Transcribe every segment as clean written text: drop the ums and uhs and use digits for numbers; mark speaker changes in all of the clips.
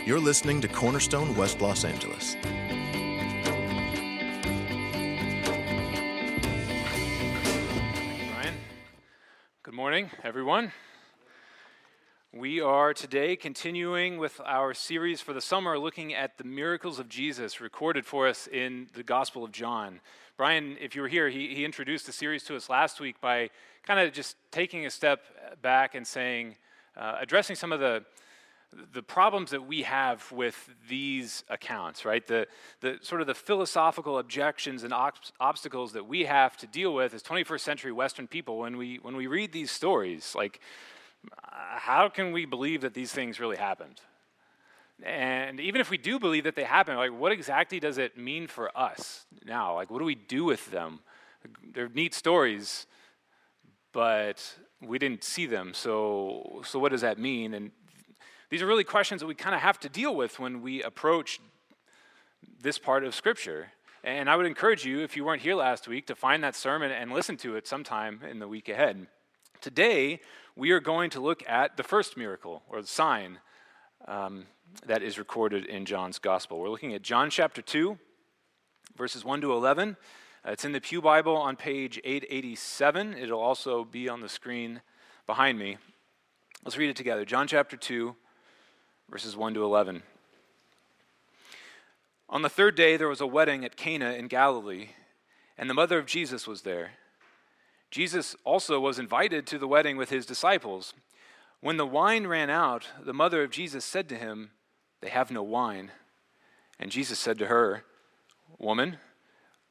Speaker 1: You're listening to Cornerstone West Los Angeles.
Speaker 2: Ryan, good morning, everyone. We are today continuing with our series for the summer, looking at the miracles of Jesus recorded for us in the Gospel of John. Brian, if you were here, he introduced the series to us last week by kind of just taking a step back and saying, addressing some of the problems that we have with these accounts, right? The sort of the philosophical objections and obstacles that we have to deal with as 21st century Western people when we read these stories. Like, how can we believe that these things really happened? And even if we do believe that they happened, like, what exactly does it mean for us now? Like, what do we do with them? They're neat stories, but we didn't see them. So what does that mean? And these are really questions that we kind of have to deal with when we approach this part of Scripture. And I would encourage you, if you weren't here last week, to find that sermon and listen to it sometime in the week ahead. Today, we are going to look at the first miracle, or the sign, that is recorded in John's Gospel. We're looking at John chapter 2, verses 1 to 11. It's in the Pew Bible on page 887. It'll also be on the screen behind me. Let's read it together. John chapter 2, verses 1 to 11. On the third day, there was a wedding at Cana in Galilee, and the mother of Jesus was there. Jesus also was invited to the wedding with his disciples. When the wine ran out, the mother of Jesus said to him, "They have no wine." And Jesus said to her, "Woman,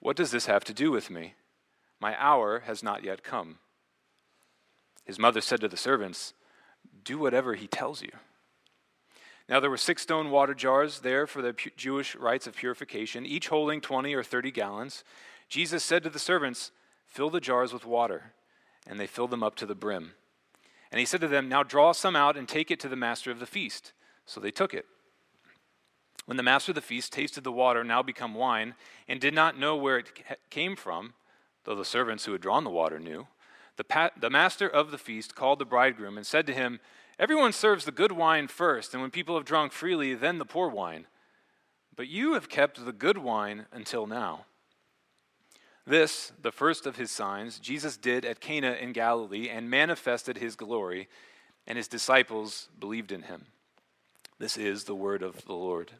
Speaker 2: what does this have to do with me? My hour has not yet come." His mother said to the servants, "Do whatever he tells you." Now there were 6 stone water jars there for the Jewish rites of purification, each holding 20 or 30 gallons. Jesus said to the servants, "Fill the jars with water," and they filled them up to the brim. And he said to them, "Now draw some out and take it to the master of the feast." So they took it. When the master of the feast tasted the water, now become wine, and did not know where it came from, though the servants who had drawn the water knew, the master of the feast called the bridegroom and said to him, "Everyone serves the good wine first, and when people have drunk freely, then the poor wine. But you have kept the good wine until now." This, the first of his signs, Jesus did at Cana in Galilee and manifested his glory, and his disciples believed in him. This is the word of the Lord.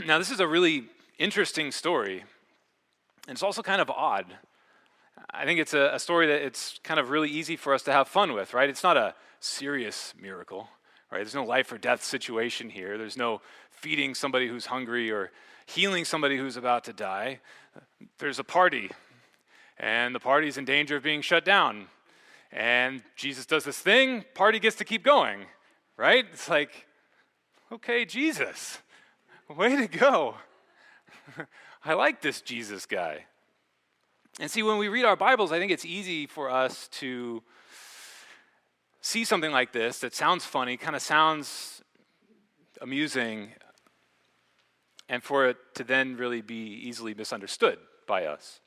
Speaker 2: Now, this is a really interesting story, and it's also kind of odd. I think it's a story that it's kind of really easy for us to have fun with, right? It's not a serious miracle, right? There's no life or death situation here. There's no feeding somebody who's hungry or healing somebody who's about to die. There's a party, and the party's in danger of being shut down. And Jesus does this thing, party gets to keep going, right? It's like, okay, Jesus, way to go. I like this Jesus guy. And see, when we read our Bibles, I think it's easy for us to see something like this that sounds funny, kind of sounds amusing, and for it to then really be easily misunderstood by us.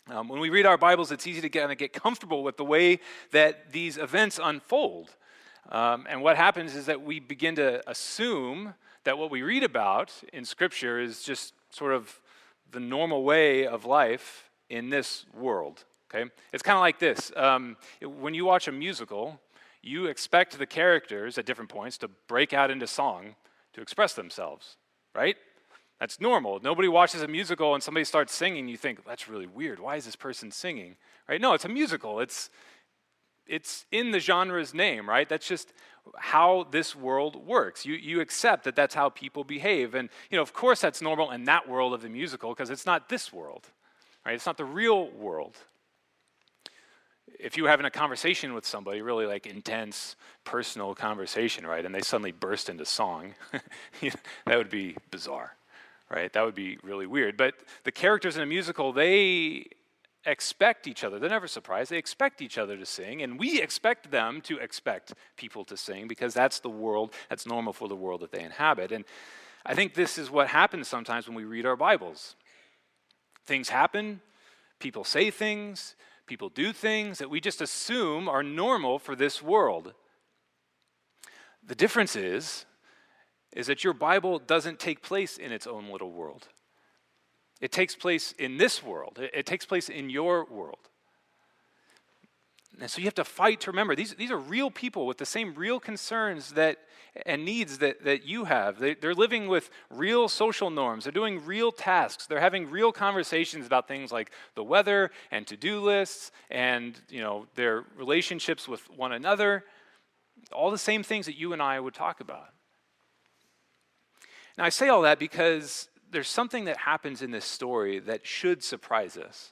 Speaker 2: When we read our Bibles, it's easy to kind of get comfortable with the way that these events unfold. And what happens is that we begin to assume that what we read about in Scripture is just sort of the normal way of life in this world, okay? It's kind of like this. When you watch a musical, you expect the characters at different points to break out into song to express themselves, right? That's normal. Nobody watches a musical and somebody starts singing, you think, that's really weird. Why is this person singing? Right? No, it's a musical. It's in the genre's name, right? That's just how this world works. You accept that that's how people behave. And, of course that's normal in that world of the musical because it's not this world, right? It's not the real world. If you were having a conversation with somebody, really like intense, personal conversation, right, and they suddenly burst into song, that would be bizarre. Right? That would be really weird. But the characters in a musical, they expect each other. They're never surprised. They expect each other to sing, and we expect them to expect people to sing because that's the world, that's normal for the world that they inhabit. And I think this is what happens sometimes when we read our Bibles. Things happen, people say things, people do things that we just assume are normal for this world. The difference is is that your Bible doesn't take place in its own little world. It takes place in this world. It takes place in your world. And so you have to fight to remember, these are real people with the same real concerns and needs that you have. They're living with real social norms. They're doing real tasks. They're having real conversations about things like the weather and to-do lists and their relationships with one another. All the same things that you and I would talk about. Now I say all that because there's something that happens in this story that should surprise us.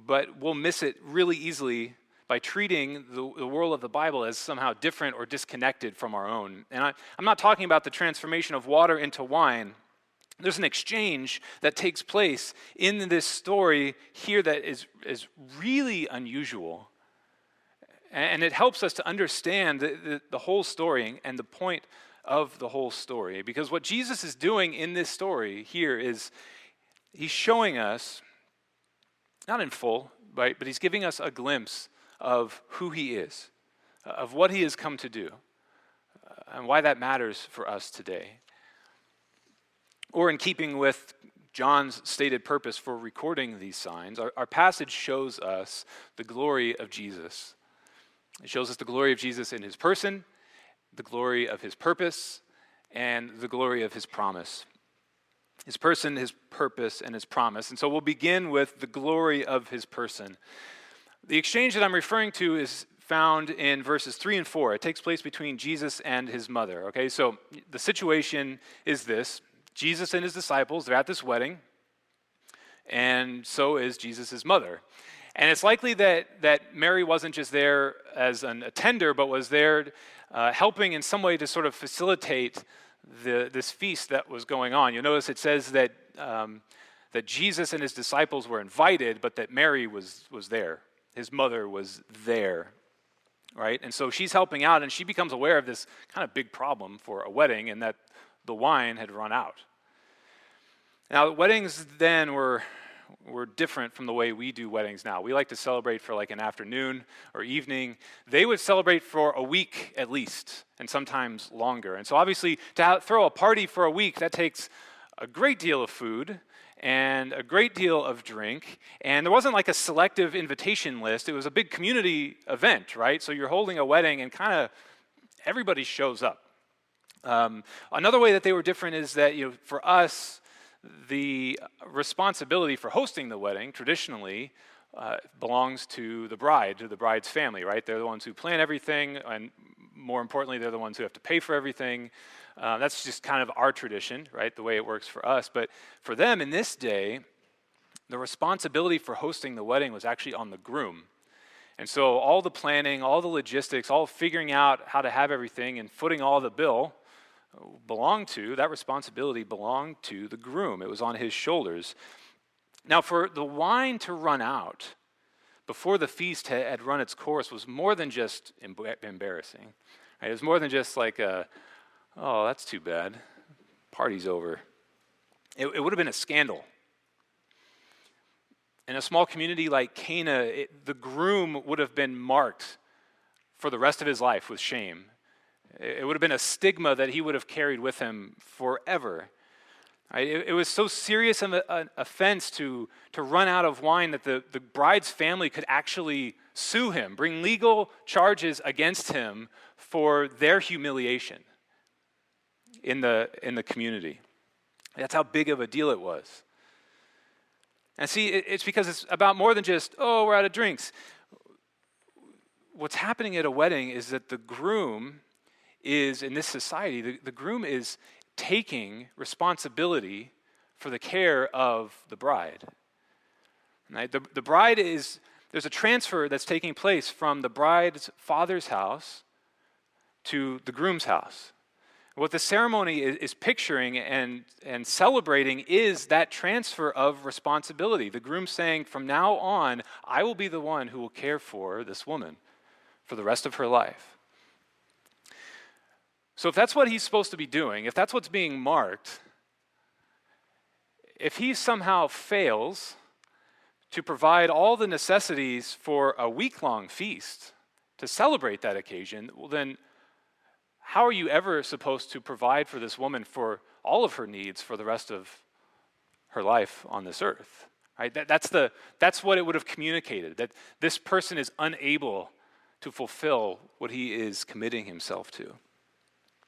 Speaker 2: But we'll miss it really easily by treating the world of the Bible as somehow different or disconnected from our own. And I'm not talking about the transformation of water into wine. There's an exchange that takes place in this story here that is really unusual. And it helps us to understand the whole story and the point of the whole story. Because what Jesus is doing in this story here is he's showing us, not in full, right, but he's giving us a glimpse of who he is, of what he has come to do, and why that matters for us today. Or in keeping with John's stated purpose for recording these signs, our passage shows us the glory of Jesus. It shows us the glory of Jesus in his person, the glory of his purpose, and the glory of his promise. His person, his purpose, and his promise. And so we'll begin with the glory of his person. The exchange that I'm referring to is found in verses 3 and 4. It takes place between Jesus and his mother. Okay, so the situation is this. Jesus and his disciples, they're at this wedding, and so is Jesus' mother. And it's likely that Mary wasn't just there as an attender, but was there helping in some way to sort of facilitate this feast that was going on. You'll notice it says that Jesus and his disciples were invited, but that Mary was there. His mother was there, right? And so she's helping out, and she becomes aware of this kind of big problem for a wedding, and that the wine had run out. Now, weddings then were different from the way we do weddings now. We like to celebrate for like an afternoon or evening. They would celebrate for a week at least, and sometimes longer. And so obviously to throw a party for a week, that takes a great deal of food and a great deal of drink. And there wasn't like a selective invitation list. It was a big community event, right? So you're holding a wedding and kind of everybody shows up. Another way that they were different is that, for us, the responsibility for hosting the wedding traditionally belongs to the bride, to the bride's family, right? They're the ones who plan everything, and more importantly, they're the ones who have to pay for everything. That's just kind of our tradition, right? The way it works for us. But for them in this day, the responsibility for hosting the wedding was actually on the groom. And so all the planning, all the logistics, all figuring out how to have everything and footing all the bill that responsibility belonged to the groom. It was on his shoulders. Now, for the wine to run out before the feast had run its course was more than just embarrassing. Right? It was more than just like, oh, that's too bad. Party's over. It would have been a scandal. In a small community like Cana, the groom would have been marked for the rest of his life with shame. It would have been a stigma that he would have carried with him forever. Right? It was so serious an offense to run out of wine that the bride's family could actually sue him, bring legal charges against him for their humiliation in the community. That's how big of a deal it was. And see, it's because it's about more than just, oh, we're out of drinks. What's happening at a wedding is that the groom is, in this society, the groom is taking responsibility for the care of the bride. Right? The bride there's a transfer that's taking place from the bride's father's house to the groom's house. What the ceremony is picturing and celebrating is that transfer of responsibility. The groom saying, from now on, I will be the one who will care for this woman for the rest of her life. So if that's what he's supposed to be doing, if that's what's being marked, if he somehow fails to provide all the necessities for a week-long feast to celebrate that occasion, well then, how are you ever supposed to provide for this woman for all of her needs for the rest of her life on this earth? Right? That's what it would have communicated, that this person is unable to fulfill what he is committing himself to.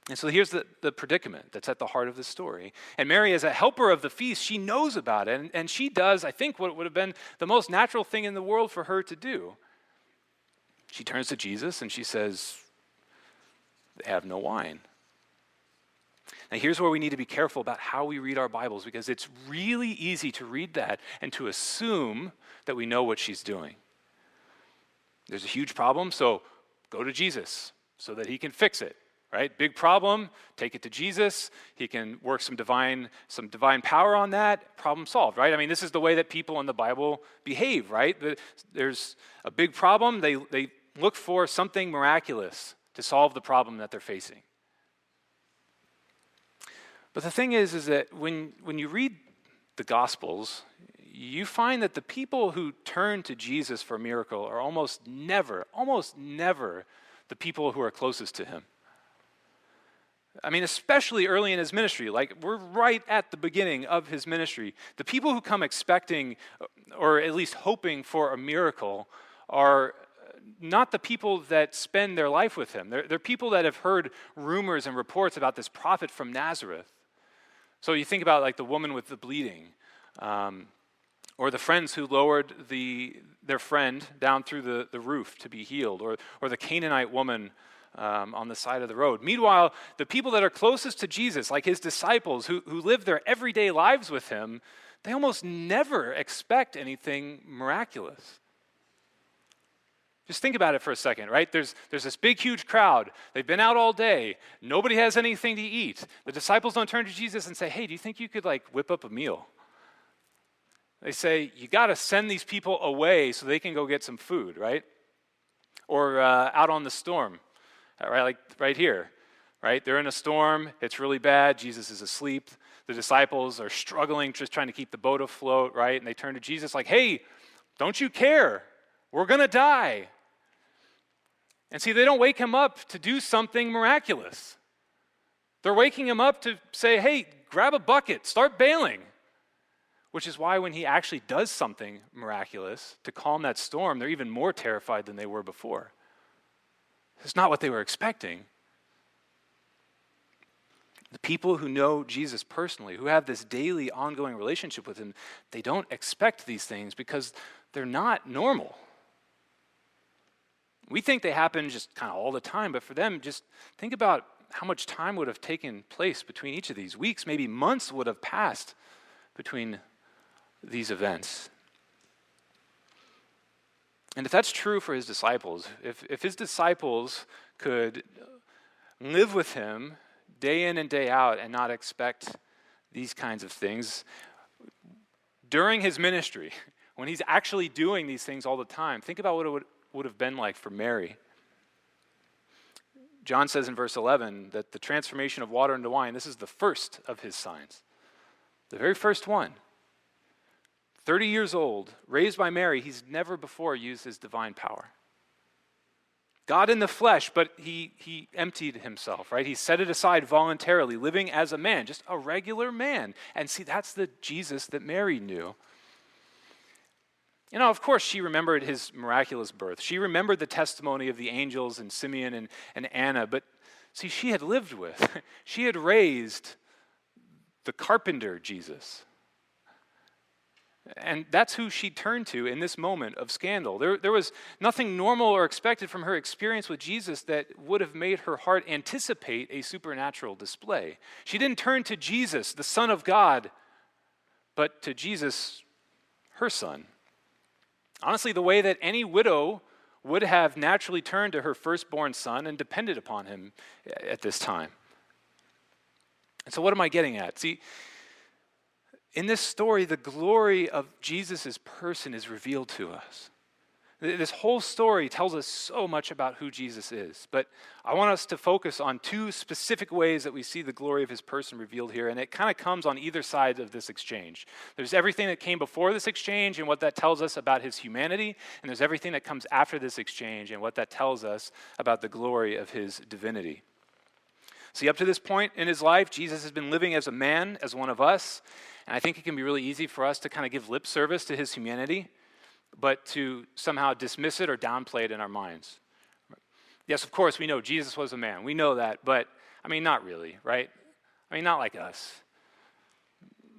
Speaker 2: And so here's the predicament that's at the heart of the story. And Mary, as a helper of the feast, she knows about it, and she does, I think, what would have been the most natural thing in the world for her to do. She turns to Jesus and she says, "They have no wine." Now here's where we need to be careful about how we read our Bibles, because it's really easy to read that and to assume that we know what she's doing. There's a huge problem, so go to Jesus so that he can fix it. Right? Big problem, take it to Jesus. He can work some divine power on that. Problem solved, right? I mean, this is the way that people in the Bible behave, right? There's a big problem. They look for something miraculous to solve the problem that they're facing. But the thing is that when you read the Gospels, you find that the people who turn to Jesus for a miracle are almost never the people who are closest to him. I mean, especially early in his ministry, like we're right at the beginning of his ministry. The people who come expecting, or at least hoping for a miracle, are not the people that spend their life with him. They're people that have heard rumors and reports about this prophet from Nazareth. So you think about like the woman with the bleeding, or the friends who lowered their friend down through the roof to be healed, or the Canaanite woman on the side of the road. Meanwhile, the people that are closest to Jesus, like his disciples who live their everyday lives with him, they almost never expect anything miraculous. Just think about it for a second, right? There's this big, huge crowd. They've been out all day. Nobody has anything to eat. The disciples don't turn to Jesus and say, "Hey, do you think you could like whip up a meal?" They say, "You got to send these people away so they can go get some food," right? Or out on the storm. Right, like right here, right? They're in a storm. It's really bad. Jesus is asleep. The disciples are struggling, just trying to keep the boat afloat, right? And they turn to Jesus like, "Hey, don't you care? We're going to die." And see, they don't wake him up to do something miraculous. They're waking him up to say, "Hey, grab a bucket, start bailing." Which is why when he actually does something miraculous to calm that storm, they're even more terrified than they were before. It's not what they were expecting. The people who know Jesus personally, who have this daily ongoing relationship with him, they don't expect these things because they're not normal. We think they happen just kind of all the time, but for them, just think about how much time would have taken place between each of these. Weeks, maybe months would have passed between these events. And if that's true for his disciples, if his disciples could live with him day in and day out and not expect these kinds of things, during his ministry, when he's actually doing these things all the time, think about what it would have been like for Mary. John says in verse 11 that the transformation of water into wine, this is the first of his signs, the very first one. 30 years old, raised by Mary, he's never before used his divine power. God in the flesh, but he emptied himself, right? He set it aside voluntarily, living as a man, just a regular man. And see, that's the Jesus that Mary knew. You know, of course, she remembered his miraculous birth. She remembered the testimony of the angels and Simeon and Anna, but see, she had lived with, she had raised the carpenter Jesus. And that's who she turned to in this moment of scandal. There was nothing normal or expected from her experience with Jesus that would have made her heart anticipate a supernatural display. She didn't turn to Jesus, the Son of God, but to Jesus, her son. Honestly, the way that any widow would have naturally turned to her firstborn son and depended upon him at this time. And so what am I getting at? See, in this story, the glory of Jesus' person is revealed to us. This whole story tells us so much about who Jesus is, but I want us to focus on two specific ways that we see the glory of his person revealed here, and it kind of comes on either side of this exchange. There's everything that came before this exchange and what that tells us about his humanity, and there's everything that comes after this exchange and what that tells us about the glory of his divinity. See, up to this point in his life, Jesus has been living as a man, as one of us, and I think it can be really easy for us to kind of give lip service to his humanity, but to somehow dismiss it or downplay it in our minds. Yes, of course, we know Jesus was a man. We know that, but, not really, right? Not like us.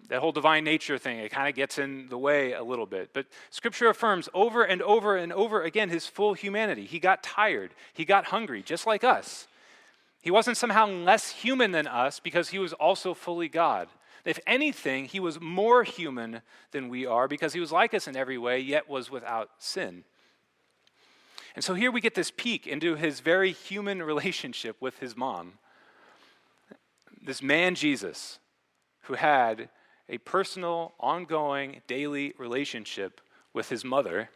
Speaker 2: That whole divine nature thing, it kind of gets in the way a little bit. But Scripture affirms over and over and over again his full humanity. He got tired. He got hungry, just like us. He wasn't somehow less human than us because he was also fully God. If anything, he was more human than we are because he was like us in every way, yet was without sin. And so here we get this peek into his very human relationship with his mom. This man, Jesus, who had a personal, ongoing, daily relationship with his mother,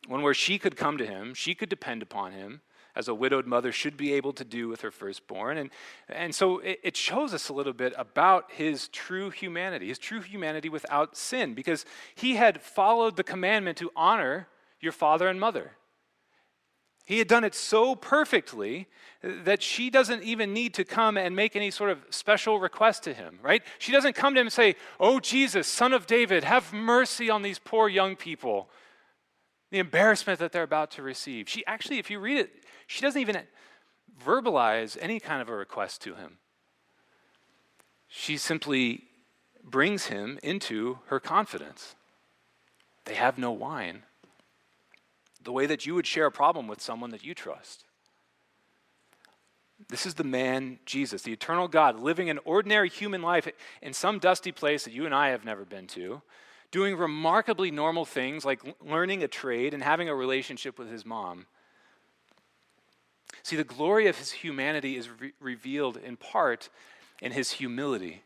Speaker 2: one where she could come to him, she could depend upon him, as a widowed mother should be able to do with her firstborn. And so it shows us a little bit about his true humanity without sin, because he had followed the commandment to honor your father and mother. He had done it so perfectly that she doesn't even need to come and make any sort of special request to him, right? She doesn't come to him and say, "Oh, Jesus, son of David, have mercy on these poor young people." The embarrassment that they're about to receive. She actually, if you read it, she doesn't even verbalize any kind of a request to him. She simply brings him into her confidence. They have no wine. The way that you would share a problem with someone that you trust. This is the man, Jesus, the eternal God, living an ordinary human life in some dusty place that you and I have never been to, doing remarkably normal things like learning a trade and having a relationship with his mom. See, the glory of his humanity is revealed in part in his humility.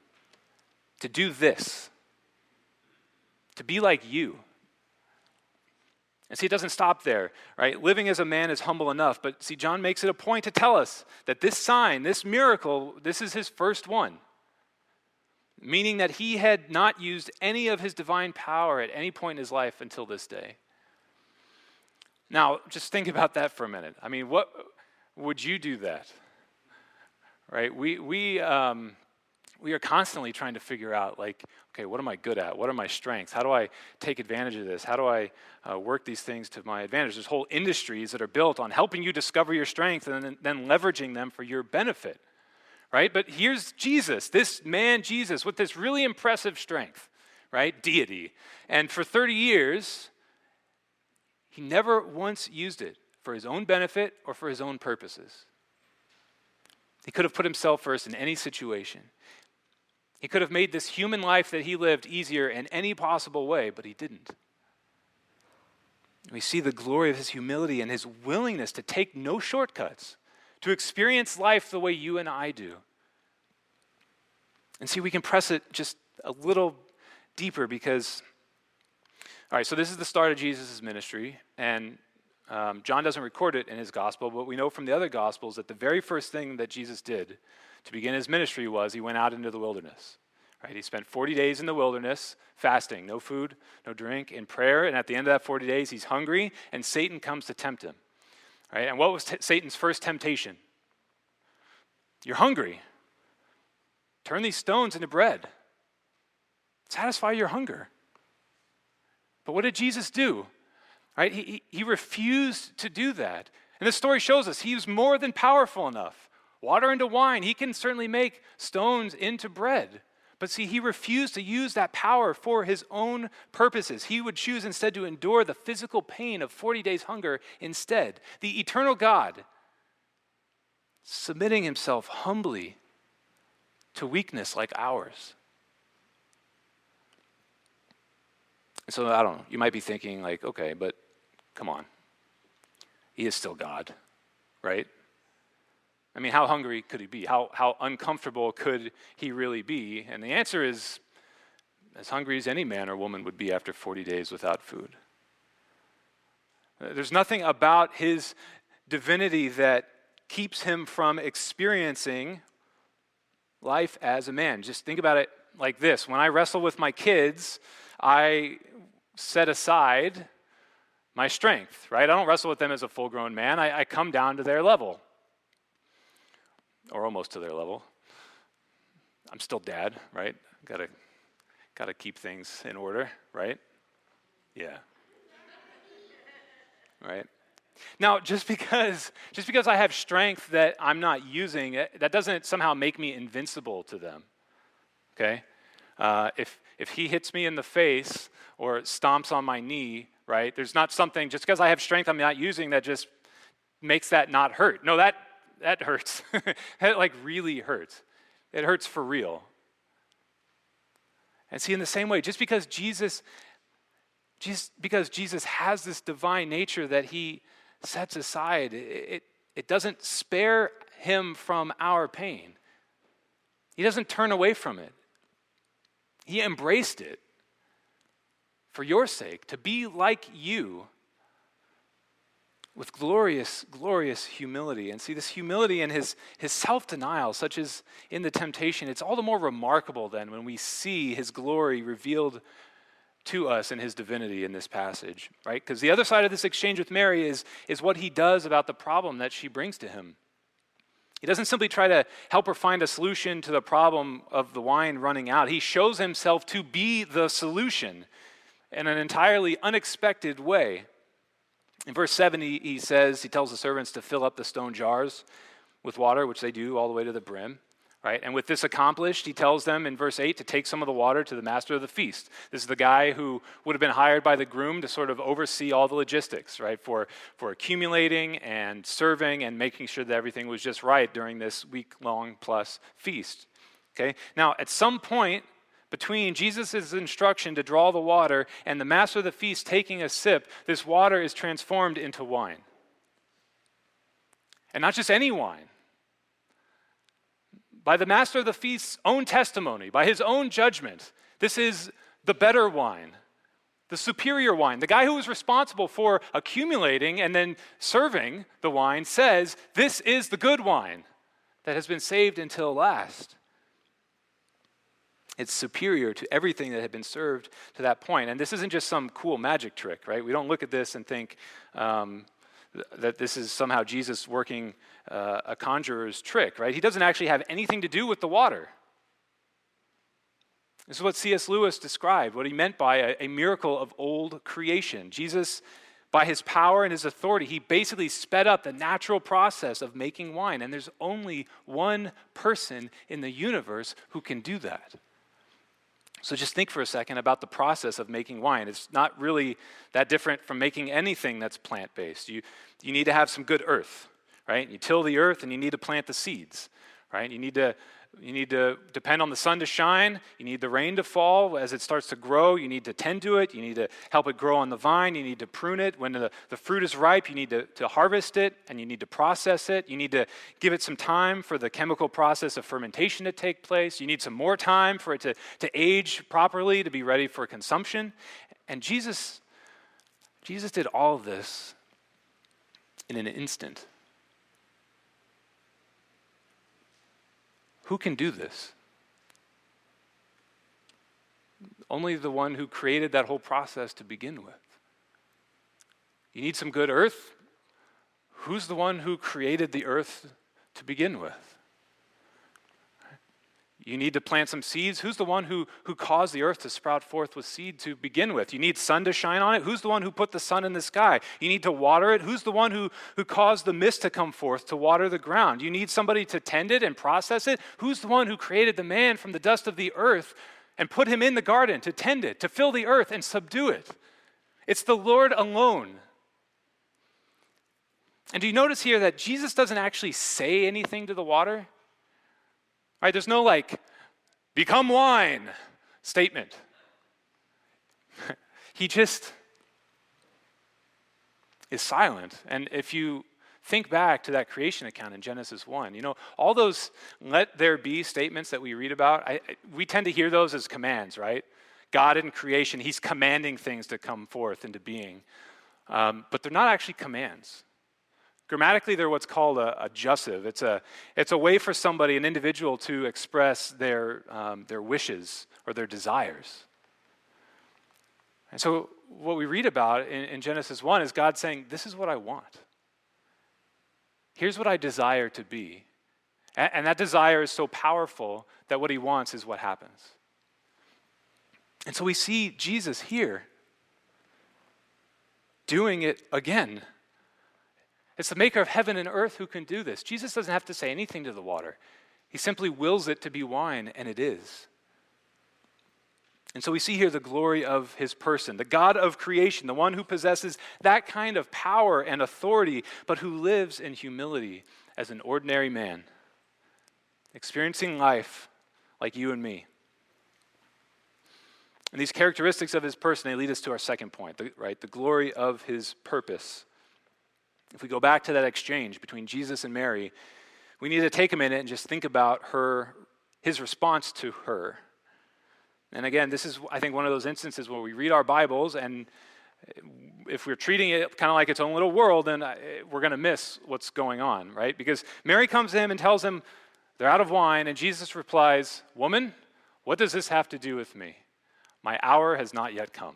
Speaker 2: To do this, to be like you. And see, it doesn't stop there, right? Living as a man is humble enough, but see, John makes it a point to tell us that this sign, this miracle, this is his first one. Meaning that he had not used any of his divine power at any point in his life until this day. Now, just think about that for a minute. What would you do that? Right? We are constantly trying to figure out, okay, what am I good at? What are my strengths? How do I take advantage of this? How do I work these things to my advantage? There's whole industries that are built on helping you discover your strengths and then leveraging them for your benefit, right? But here's Jesus, this man Jesus, with this really impressive strength, right? Deity. And for 30 years, he never once used it for his own benefit or for his own purposes. He could have put himself first in any situation. He could have made this human life that he lived easier in any possible way, but he didn't. We see the glory of his humility and his willingness to take no shortcuts, to experience life the way you and I do. And see, we can press it just a little deeper because, all right, so this is the start of Jesus' ministry, and John doesn't record it in his gospel, but we know from the other gospels that the very first thing that Jesus did to begin his ministry was he went out into the wilderness. Right? He spent 40 days in the wilderness, fasting, no food, no drink, in prayer, and at the end of that 40 days, he's hungry, and Satan comes to tempt him. Right? And what was Satan's first temptation? You're hungry. Turn these stones into bread. Satisfy your hunger. But what did Jesus do? Right? He refused to do that. And the story shows us he was more than powerful enough. Water into wine, he can certainly make stones into bread. But see, he refused to use that power for his own purposes. He would choose instead to endure the physical pain of 40 days hunger instead. The eternal God, submitting himself humbly to weakness like ours. And so, I don't know, you might be thinking okay, but come on. He is still God, right? How hungry could he be? How uncomfortable could he really be? And the answer is as hungry as any man or woman would be after 40 days without food. There's nothing about his divinity that keeps him from experiencing life as a man. Just think about it like this. When I wrestle with my kids, I set aside my strength, right? I don't wrestle with them as a full-grown man. I come down to their level. or almost to their level. I'm still dad, right? Gotta keep things in order, right? Yeah. Right? Now, just because I have strength that I'm not using, that doesn't somehow make me invincible to them. Okay? If he hits me in the face or stomps on my knee, right? There's not something just because I have strength I'm not using that just makes that not hurt. No, that hurts. That like really hurts. It hurts for real. And see, in the same way, just because Jesus has this divine nature that he sets aside, it doesn't spare him from our pain. He doesn't turn away from it. He embraced it for your sake, to be like you with glorious, glorious humility. And see, this humility and his self-denial, such as in the temptation, it's all the more remarkable then when we see his glory revealed to us in his divinity in this passage, right? Because the other side of this exchange with Mary is what he does about the problem that she brings to him. He doesn't simply try to help her find a solution to the problem of the wine running out. He shows himself to be the solution in an entirely unexpected way. In verse 7, he tells the servants to fill up the stone jars with water, which they do all the way to the brim, right? And with this accomplished, he tells them in verse 8 to take some of the water to the master of the feast. This is the guy who would have been hired by the groom to sort of oversee all the logistics, right? For accumulating and serving and making sure that everything was just right during this week-long plus feast, okay? Now, at some point between Jesus' instruction to draw the water and the master of the feast taking a sip, this water is transformed into wine. And not just any wine. By the master of the feast's own testimony, by his own judgment, this is the better wine, the superior wine. The guy who was responsible for accumulating and then serving the wine says, this is the good wine that has been saved until last. It's superior to everything that had been served to that point. And this isn't just some cool magic trick, right? We don't look at this and think that this is somehow Jesus working a conjurer's trick, right? He doesn't actually have anything to do with the water. This is what C.S. Lewis described, what he meant by a miracle of old creation. Jesus, by his power and his authority, he basically sped up the natural process of making wine. And there's only one person in the universe who can do that. So just think for a second about the process of making wine. It's not really that different from making anything that's plant-based. You need to have some good earth, right? You till the earth and you need to plant the seeds, right? You need to depend on the sun to shine. You need the rain to fall as it starts to grow. You need to tend to it. You need to help it grow on the vine. You need to prune it. When the fruit is ripe, you need to harvest it, and you need to process it. You need to give it some time for the chemical process of fermentation to take place. You need some more time for it to age properly, to be ready for consumption. And Jesus did all of this in an instant. Who can do this? Only the one who created that whole process to begin with. You need some good earth? Who's the one who created the earth to begin with? You need to plant some seeds. Who's the one who caused the earth to sprout forth with seed to begin with? You need sun to shine on it. Who's the one who put the sun in the sky? You need to water it. Who's the one who caused the mist to come forth to water the ground? You need somebody to tend it and process it. Who's the one who created the man from the dust of the earth and put him in the garden to tend it, to fill the earth and subdue it? It's the Lord alone. And do you notice here that Jesus doesn't actually say anything to the water? Right, there's no become wine statement. He just is silent. And if you think back to that creation account in Genesis 1, all those let there be statements that we read about, we tend to hear those as commands, right? God in creation, he's commanding things to come forth into being. But they're not actually commands. Grammatically, they're what's called a jussive. It's a way for somebody, an individual, to express their wishes or their desires. And so what we read about in Genesis 1 is God saying, this is what I want. Here's what I desire to be. And that desire is so powerful that what he wants is what happens. And so we see Jesus here doing it again. It's the maker of heaven and earth who can do this. Jesus doesn't have to say anything to the water. He simply wills it to be wine, and it is. And so we see here the glory of his person, the God of creation, the one who possesses that kind of power and authority, but who lives in humility as an ordinary man, experiencing life like you and me. And these characteristics of his person, they lead us to our second point, the glory of his purpose. If we go back to that exchange between Jesus and Mary, we need to take a minute and just think about his response to her. And again, this is, I think, one of those instances where we read our Bibles, and if we're treating it kind of like its own little world, then we're going to miss what's going on, right? Because Mary comes to him and tells him they're out of wine, and Jesus replies, "Woman, what does this have to do with me? My hour has not yet come."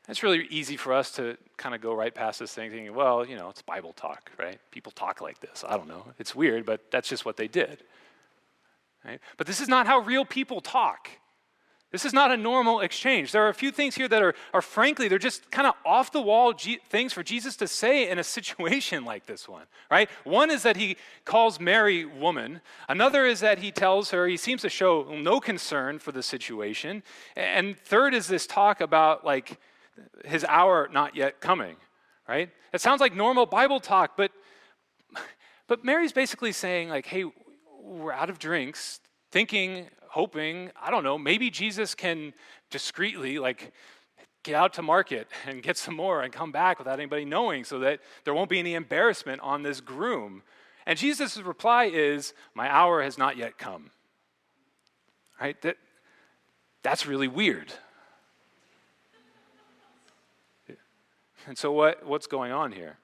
Speaker 2: It's really easy for us to kind of go right past this thing thinking, well, it's Bible talk, right? People talk like this. I don't know. It's weird, but that's just what they did. Right? But this is not how real people talk. This is not a normal exchange. There are a few things here that are frankly, they're just kind of off-the-wall things for Jesus to say in a situation like this one, right? One is that he calls Mary woman. Another is that he tells her, he seems to show no concern for the situation. And third is this talk about like his hour not yet coming, right? It sounds like normal Bible talk, but Mary's basically saying like, hey, we're out of drinks, hoping, I don't know, maybe Jesus can discreetly like get out to market and get some more and come back without anybody knowing so that there won't be any embarrassment on this groom. And Jesus' reply is, my hour has not yet come. Right? That's really weird. And so what's going on here?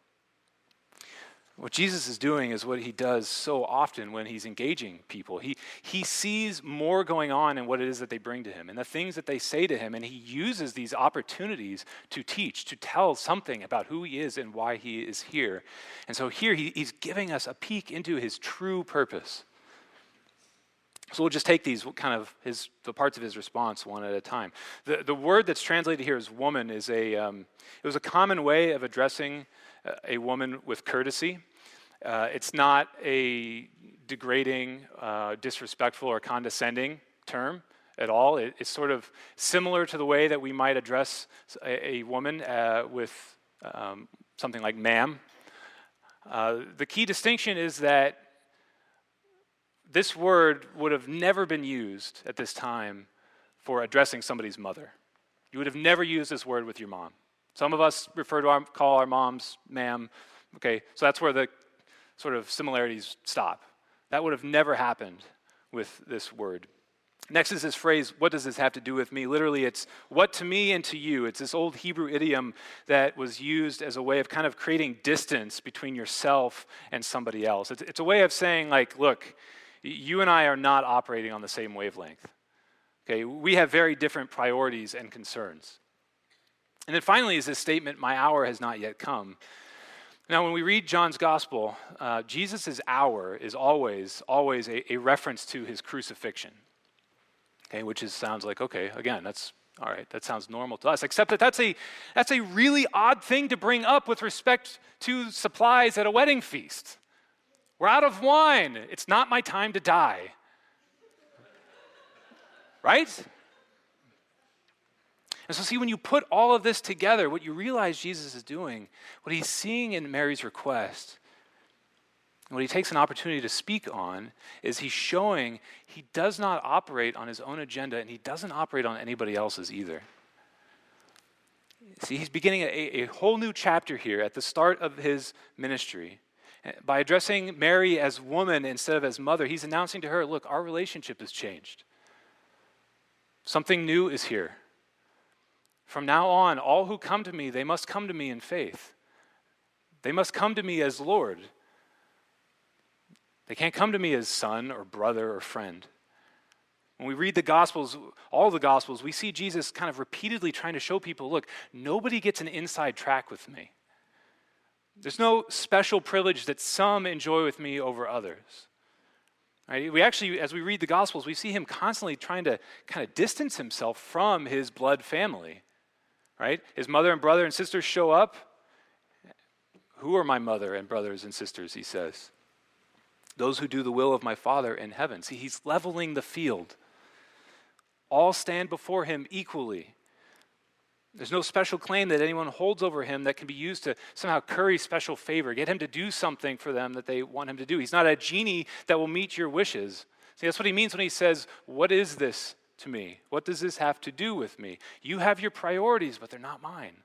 Speaker 2: What Jesus is doing is what he does so often when he's engaging people. He sees more going on in what it is that they bring to him and the things that they say to him, and he uses these opportunities to teach, to tell something about who he is and why he is here. And so here he's giving us a peek into his true purpose. So we'll just take these kind of the parts of his response one at a time. The word that's translated here as woman is it was a common way of addressing a woman with courtesy. It's not a degrading, disrespectful, or condescending term at all. It's sort of similar to the way that we might address a woman with something like ma'am. The key distinction is that this word would have never been used at this time for addressing somebody's mother. You would have never used this word with your mom. Some of us call our moms ma'am. Okay, so that's where the sort of similarities stop. That would have never happened with this word. Next is this phrase, what does this have to do with me? Literally, it's what to me and to you. It's this old Hebrew idiom that was used as a way of kind of creating distance between yourself and somebody else. It's a way of saying, like, look, you and I are not operating on the same wavelength. Okay, we have very different priorities and concerns. And then finally is this statement, my hour has not yet come. Now, when we read John's gospel, Jesus' hour is always a reference to his crucifixion. Okay, which sounds like, okay, again, that's all right, that sounds normal to us, except that that's a really odd thing to bring up with respect to supplies at a wedding feast. We're out of wine. It's not my time to die. Right? And so see, when you put all of this together, what you realize Jesus is doing, what he's seeing in Mary's request, and what he takes an opportunity to speak on, is he's showing he does not operate on his own agenda, and he doesn't operate on anybody else's either. See, he's beginning a whole new chapter here at the start of his ministry. By addressing Mary as woman instead of as mother, he's announcing to her, look, our relationship has changed. Something new is here. From now on, all who come to me, they must come to me in faith. They must come to me as Lord. They can't come to me as son or brother or friend. When we read the Gospels, all the Gospels, we see Jesus kind of repeatedly trying to show people, look, nobody gets an inside track with me. There's no special privilege that some enjoy with me over others. Right? We actually, as we read the Gospels, we see him constantly trying to kind of distance himself from his blood family. Right? His mother and brother and sisters show up. Who are my mother and brothers and sisters, he says? Those who do the will of my Father in heaven. See, he's leveling the field. All stand before him equally. There's no special claim that anyone holds over him that can be used to somehow curry special favor, get him to do something for them that they want him to do. He's not a genie that will meet your wishes. See, that's what he means when he says, what is this to me? What does this have to do with me? You have your priorities, but they're not mine.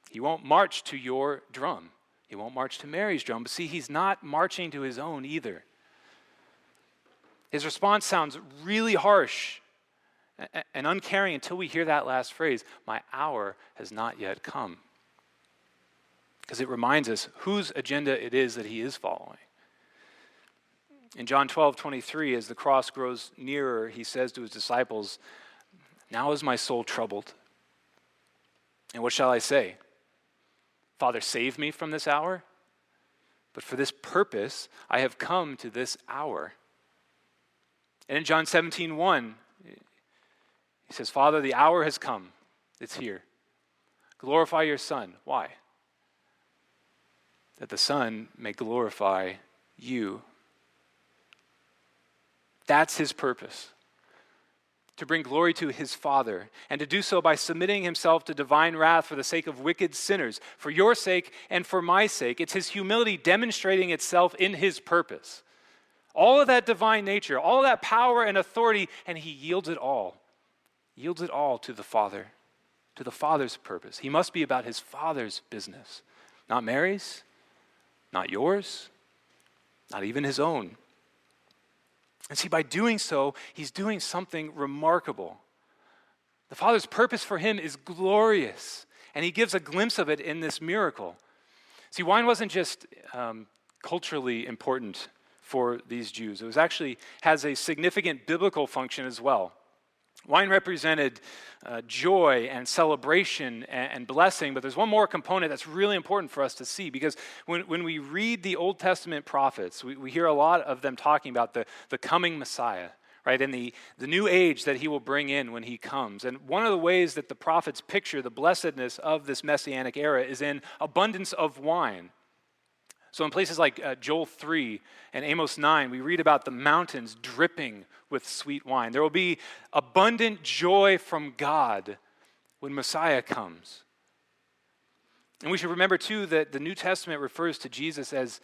Speaker 2: He won't march to your drum. He won't march to Mary's drum. But see, he's not marching to his own either. His response sounds really harsh and uncaring until we hear that last phrase, my hour has not yet come. Because it reminds us whose agenda it is that he is following. In John 12:23, as the cross grows nearer, he says to his disciples, now is my soul troubled. And what shall I say? Father, save me from this hour? But for this purpose, I have come to this hour. And in John 17:1, he says, Father, the hour has come. It's here. Glorify your Son. Why? That the Son may glorify you. That's his purpose. To bring glory to his Father, and to do so by submitting himself to divine wrath for the sake of wicked sinners, for your sake and for my sake. It's his humility demonstrating itself in his purpose. All of that divine nature, all of that power and authority, and he yields it all to the Father, to the Father's purpose. He must be about his Father's business, not Mary's, not yours, not even his own. And see, by doing so, he's doing something remarkable. The Father's purpose for him is glorious, and he gives a glimpse of it in this miracle. See, wine wasn't just culturally important for these Jews. It was actually has a significant biblical function as well. Wine represented joy and celebration and blessing, but there's one more component that's really important for us to see, because when we read the Old Testament prophets, we hear a lot of them talking about the coming Messiah, right, and the new age that he will bring in when he comes. And one of the ways that the prophets picture the blessedness of this Messianic era is in abundance of wine. So in places like Joel 3 and Amos 9, we read about the mountains dripping with sweet wine. There will be abundant joy from God when Messiah comes. And we should remember, too, that the New Testament refers to Jesus as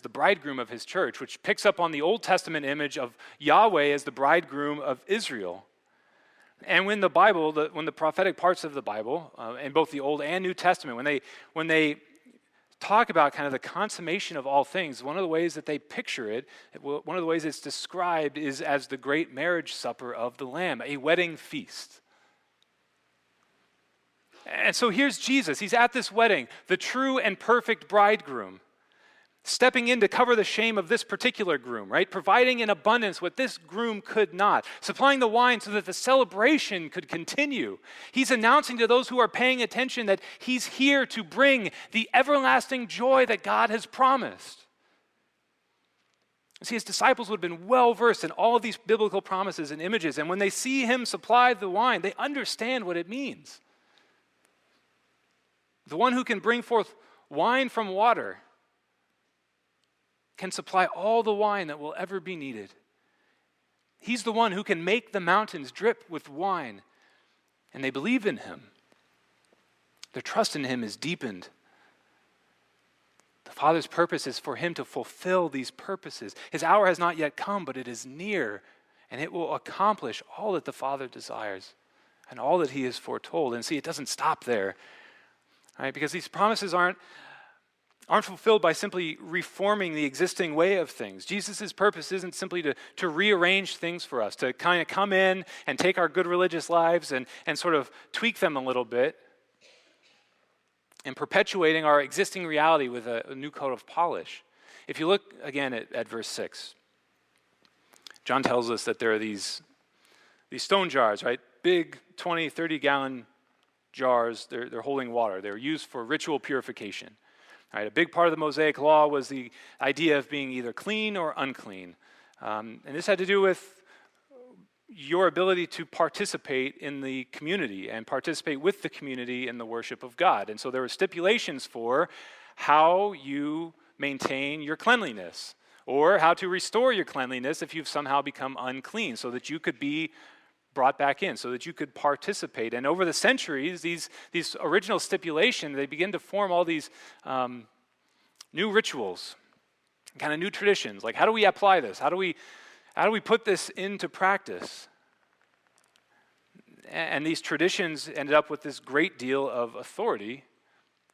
Speaker 2: the bridegroom of his church, which picks up on the Old Testament image of Yahweh as the bridegroom of Israel. And when the Bible, when the prophetic parts of the Bible, in both the Old and New Testament, when they talk about kind of the consummation of all things, one of the ways that they picture it, one of the ways it's described is as the great marriage supper of the Lamb, a wedding feast. And so here's Jesus. He's at this wedding, the true and perfect bridegroom, stepping in to cover the shame of this particular groom, right? Providing in abundance what this groom could not, supplying the wine so that the celebration could continue. He's announcing to those who are paying attention that he's here to bring the everlasting joy that God has promised. See, his disciples would have been well versed in all of these biblical promises and images, and when they see him supply the wine, they understand what it means. The one who can bring forth wine from water can supply all the wine that will ever be needed. He's the one who can make the mountains drip with wine, and they believe in him. Their trust in him is deepened. The Father's purpose is for him to fulfill these purposes. His hour has not yet come, but it is near, and it will accomplish all that the Father desires and all that he has foretold. And see, it doesn't stop there, right? Because these promises aren't fulfilled by simply reforming the existing way of things. Jesus' purpose isn't simply to rearrange things for us, to kind of come in and take our good religious lives and sort of tweak them a little bit, and perpetuating our existing reality with a new coat of polish. If you look again at verse 6, John tells us that there are these stone jars, right? Big 20, 30-gallon jars, they're holding water. They're used for ritual purification. All right, a big part of the Mosaic law was the idea of being either clean or unclean. And this had to do with your ability to participate in the community and participate with the community in the worship of God. And so there were stipulations for how you maintain your cleanliness or how to restore your cleanliness if you've somehow become unclean so that you could be brought back in, so that you could participate. And over the centuries, these original stipulations, they begin to form all these new rituals, kind of new traditions. Like, how do we apply this? How do we put this into practice? And these traditions ended up with this great deal of authority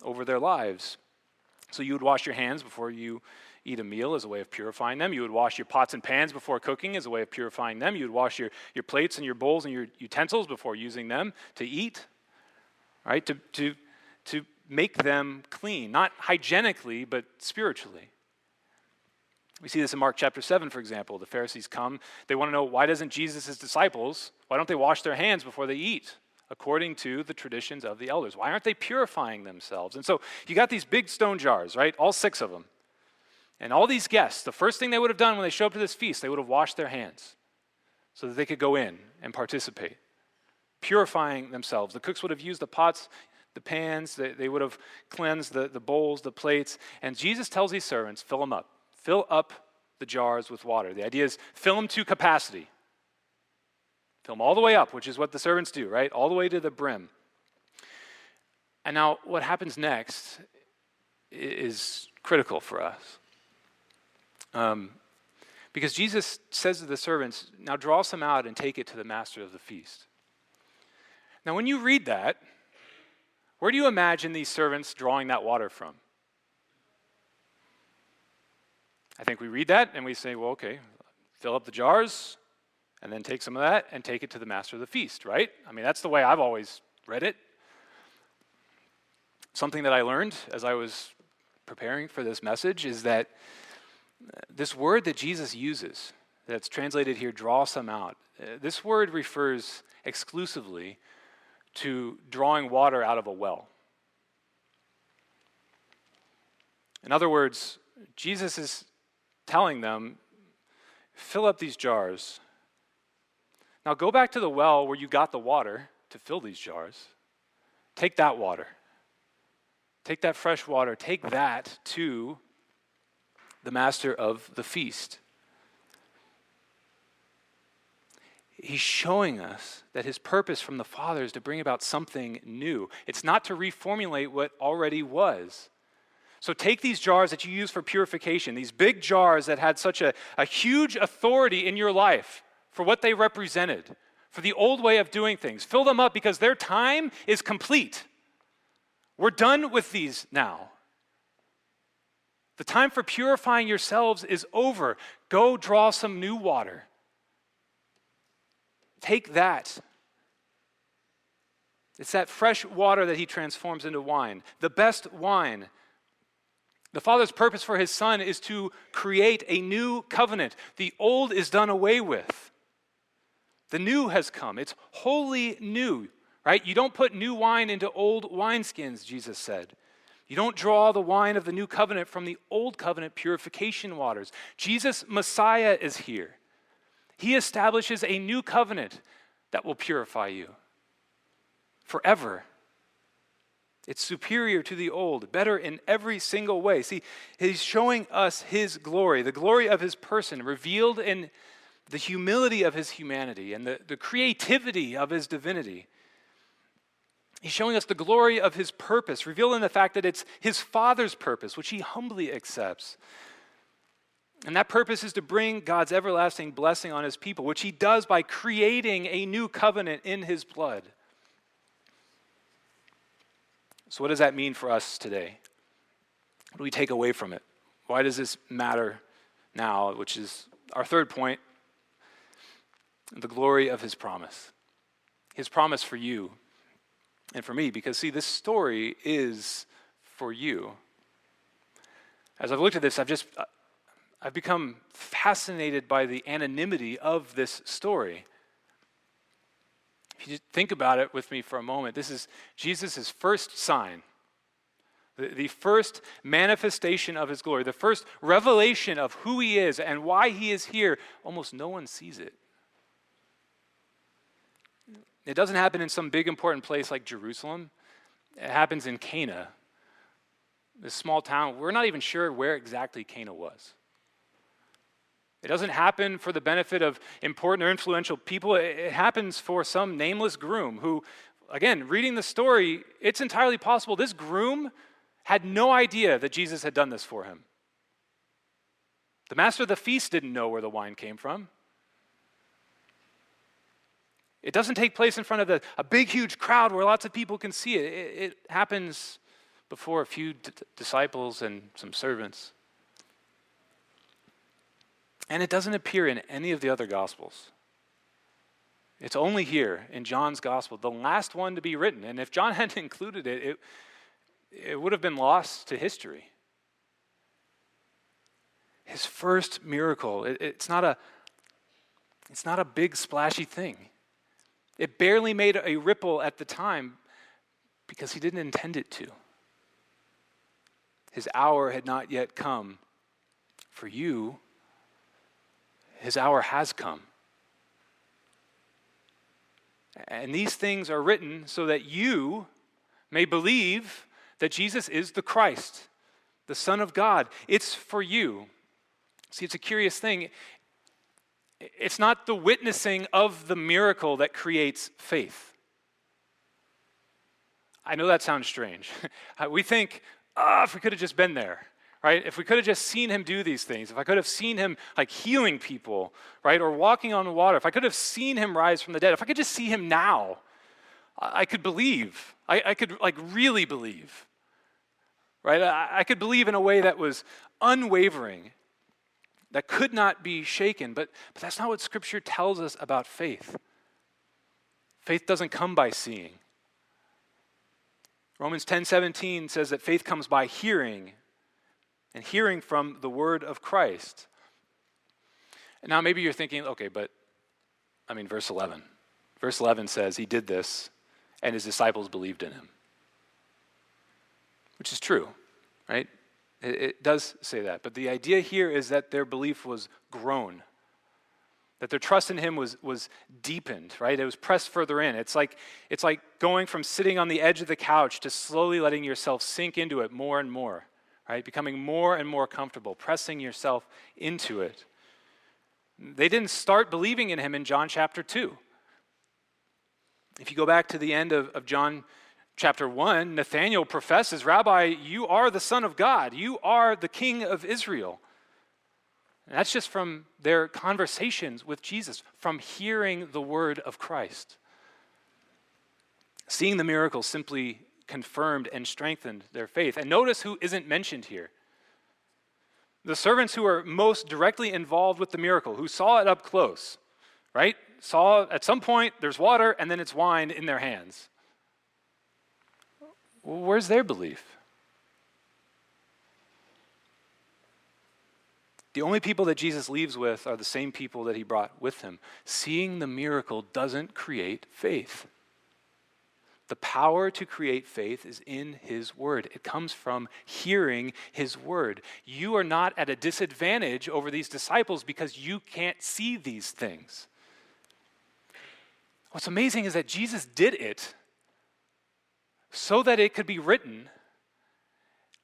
Speaker 2: over their lives. So you would wash your hands before you eat a meal as a way of purifying them. You would wash your pots and pans before cooking as a way of purifying them. You would wash your plates and your bowls and your utensils before using them to eat, right? To make them clean, not hygienically, but spiritually. We see this in Mark chapter 7, for example. The Pharisees come. They want to know, why doesn't Jesus' disciples, why don't they wash their hands before they eat, according to the traditions of the elders? Why aren't they purifying themselves? And so you got these big stone jars, right? All 6 of them. And all these guests, the first thing they would have done when they show up to this feast, they would have washed their hands so that they could go in and participate, purifying themselves. The cooks would have used the pots, the pans, they would have cleansed the bowls, the plates. And Jesus tells these servants, fill them up. Fill up the jars with water. The idea is fill them to capacity. Fill them all the way up, which is what the servants do, right? All the way to the brim. And now what happens next is critical for us. Because Jesus says to the servants, now draw some out and take it to the master of the feast. Now when you read that, where do you imagine these servants drawing that water from? I think we read that and we say, well, okay, fill up the jars and then take some of that and take it to the master of the feast, right? I mean, that's the way I've always read it. Something that I learned as I was preparing for this message is that this word that Jesus uses, that's translated here, draw some out, this word refers exclusively to drawing water out of a well. In other words, Jesus is telling them, fill up these jars. Now go back to the well where you got the water to fill these jars. Take that water. Take that fresh water. Take that to the master of the feast. He's showing us that his purpose from the Father is to bring about something new. It's not to reformulate what already was. So take these jars that you use for purification, these big jars that had such a huge authority in your life for what they represented, for the old way of doing things. Fill them up because their time is complete. We're done with these now. The time for purifying yourselves is over. Go draw some new water. Take that. It's that fresh water that he transforms into wine, the best wine. The Father's purpose for his Son is to create a new covenant. The old is done away with. The new has come. It's wholly new, right? You don't put new wine into old wineskins, Jesus said. You don't draw the wine of the new covenant from the old covenant purification waters. Jesus, Messiah, is here. He establishes a new covenant that will purify you forever. It's superior to the old, better in every single way. See, he's showing us his glory, the glory of his person, revealed in the humility of his humanity and the creativity of his divinity. He's showing us the glory of his purpose, revealed in the fact that it's his Father's purpose, which he humbly accepts. And that purpose is to bring God's everlasting blessing on his people, which he does by creating a new covenant in his blood. So what does that mean for us today? What do we take away from it? Why does this matter now, which is our third point, the glory of his promise. His promise for you and for me, because see, this story is for you. As I've looked at this, I've become fascinated by the anonymity of this story. If If you just think about it with me for a moment, this is Jesus' first sign, the first manifestation of his glory, the first revelation of who he is and why he is here. Almost no one sees it. It doesn't happen in some big important place like Jerusalem. It happens in Cana, this small town. We're not even sure where exactly Cana was. It doesn't happen for the benefit of important or influential people. It happens for some nameless groom who, again, reading the story, it's entirely possible this groom had no idea that Jesus had done this for him. The master of the feast didn't know where the wine came from. It doesn't take place in front of a big, huge crowd where lots of people can see it. It happens before a few disciples and some servants. And it doesn't appear in any of the other Gospels. It's only here in John's Gospel, the last one to be written. And if John hadn't included it, it would have been lost to history. His first miracle, it's not a big splashy thing. It barely made a ripple at the time because he didn't intend it to. His hour had not yet come. For you, his hour has come. And these things are written so that you may believe that Jesus is the Christ, the Son of God. It's for you. See, it's a curious thing. It's not the witnessing of the miracle that creates faith. I know that sounds strange. We think, if we could have just been there, right? If we could have just seen him do these things, if I could have seen him like healing people, right? Or walking on the water, if I could have seen him rise from the dead, if I could just see him now, I could believe. I could like really believe, right? I could believe in a way that was unwavering, that could not be shaken. But that's not what Scripture tells us about faith. Faith doesn't come by seeing. Romans 10:17 says that faith comes by hearing, and hearing from the word of Christ. And now maybe you're thinking, okay, but verse 11. Verse 11 says he did this, and his disciples believed in him. Which is true, right? It does say that. But the idea here is that their belief was grown, that their trust in him was deepened, right? It was pressed further in. It's like going from sitting on the edge of the couch to slowly letting yourself sink into it more and more, right? Becoming more and more comfortable, pressing yourself into it. They didn't start believing in him in John chapter 2. If you go back to the end of John chapter 1, Nathanael professes, Rabbi, you are the Son of God. You are the King of Israel. And that's just from their conversations with Jesus, from hearing the word of Christ. Seeing the miracle simply confirmed and strengthened their faith. And notice who isn't mentioned here. The servants who are most directly involved with the miracle, who saw it up close, right? Saw at some point there's water and then it's wine in their hands. Well, where's their belief? The only people that Jesus leaves with are the same people that he brought with him. Seeing the miracle doesn't create faith. The power to create faith is in his word. It comes from hearing his word. You are not at a disadvantage over these disciples because you can't see these things. What's amazing is that Jesus did it so that it could be written,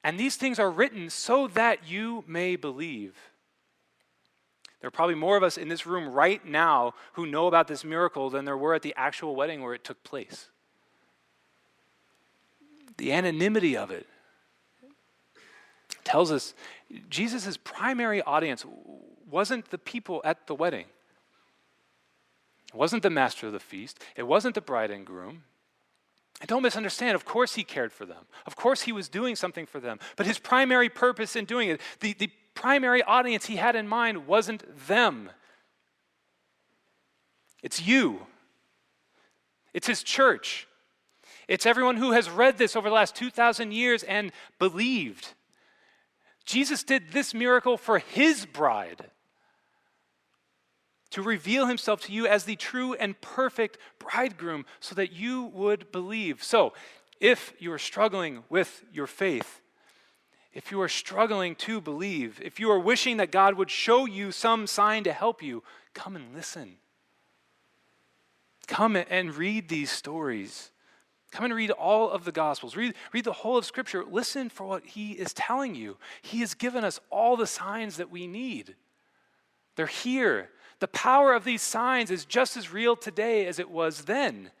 Speaker 2: and these things are written so that you may believe. There are probably more of us in this room right now who know about this miracle than there were at the actual wedding where it took place. The anonymity of it tells us Jesus' primary audience wasn't the people at the wedding. It wasn't the master of the feast. It wasn't the bride and groom. And don't misunderstand, of course he cared for them. Of course he was doing something for them. But his primary purpose in doing it, the primary audience he had in mind wasn't them. It's you. It's his church. It's everyone who has read this over the last 2,000 years and believed. Jesus did this miracle for his bride. to reveal himself to you as the true and perfect bridegroom so that you would believe. So, if you are struggling with your faith, if you are struggling to believe, if you are wishing that God would show you some sign to help you, come and listen. Come and read these stories. Come and read all of the Gospels. Read the whole of Scripture. Listen for what he is telling you. He has given us all the signs that we need. They're here. The power of these signs is just as real today as it was then.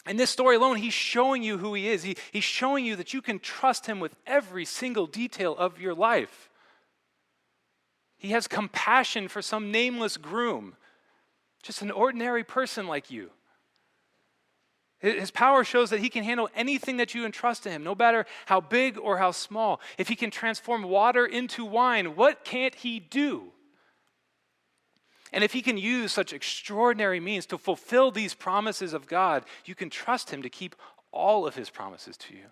Speaker 2: In this story alone, he's showing you who he is. He's showing you that you can trust him with every single detail of your life. He has compassion for some nameless groom, just an ordinary person like you. His power shows that he can handle anything that you entrust to him, no matter how big or how small. If he can transform water into wine, what can't he do? And if he can use such extraordinary means to fulfill these promises of God, you can trust him to keep all of his promises to you.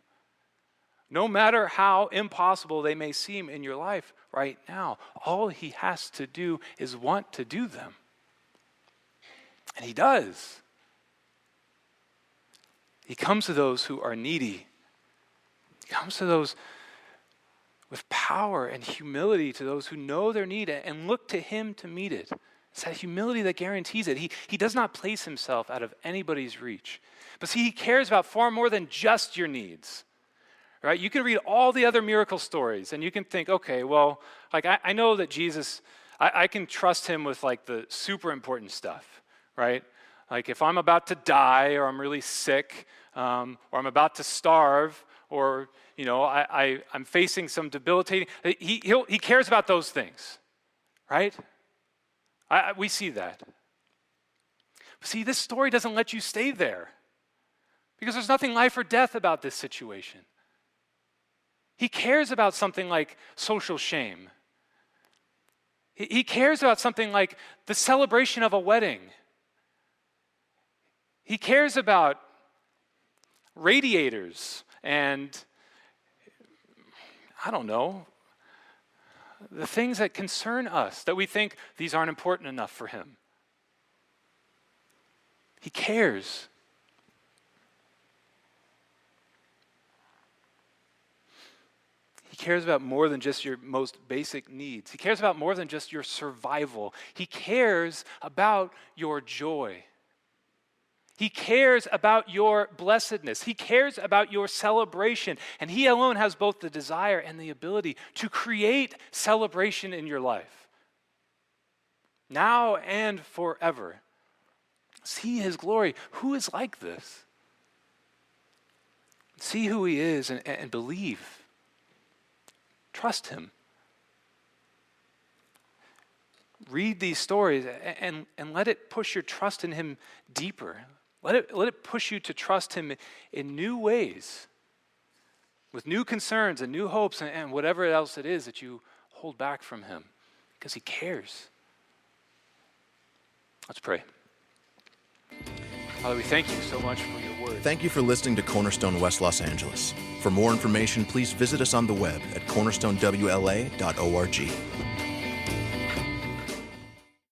Speaker 2: No matter how impossible they may seem in your life right now, all he has to do is want to do them. And he does. He comes to those who are needy. He comes to those with power and humility, to those who know their need and look to him to meet it. It's that humility that guarantees it. He does not place himself out of anybody's reach. But see, he cares about far more than just your needs. Right? You can read all the other miracle stories and you can think, okay, well, like I know that Jesus, I can trust him with like the super important stuff, right? Like if I'm about to die or I'm really sick or I'm about to starve or, you know, I'm facing some debilitating, he cares about those things, right? We see that. But see, this story doesn't let you stay there because there's nothing life or death about this situation. He cares about something like social shame. He cares about something like the celebration of a wedding. He cares about radiators and, I don't know, the things that concern us, that we think these aren't important enough for him. He cares. He cares about more than just your most basic needs. He cares about more than just your survival. He cares about your joy. He cares about your blessedness. He cares about your celebration. And he alone has both the desire and the ability to create celebration in your life, now and forever. See his glory. Who is like this? See who he is and believe. Trust him. Read these stories and let it push your trust in him deeper. Let it push you to trust him in new ways, with new concerns and new hopes and whatever else it is that you hold back from him, because he cares. Let's pray. Father, we thank you so much for your word.
Speaker 1: Thank you for listening to Cornerstone West Los Angeles. For more information, please visit us on the web at cornerstonewla.org.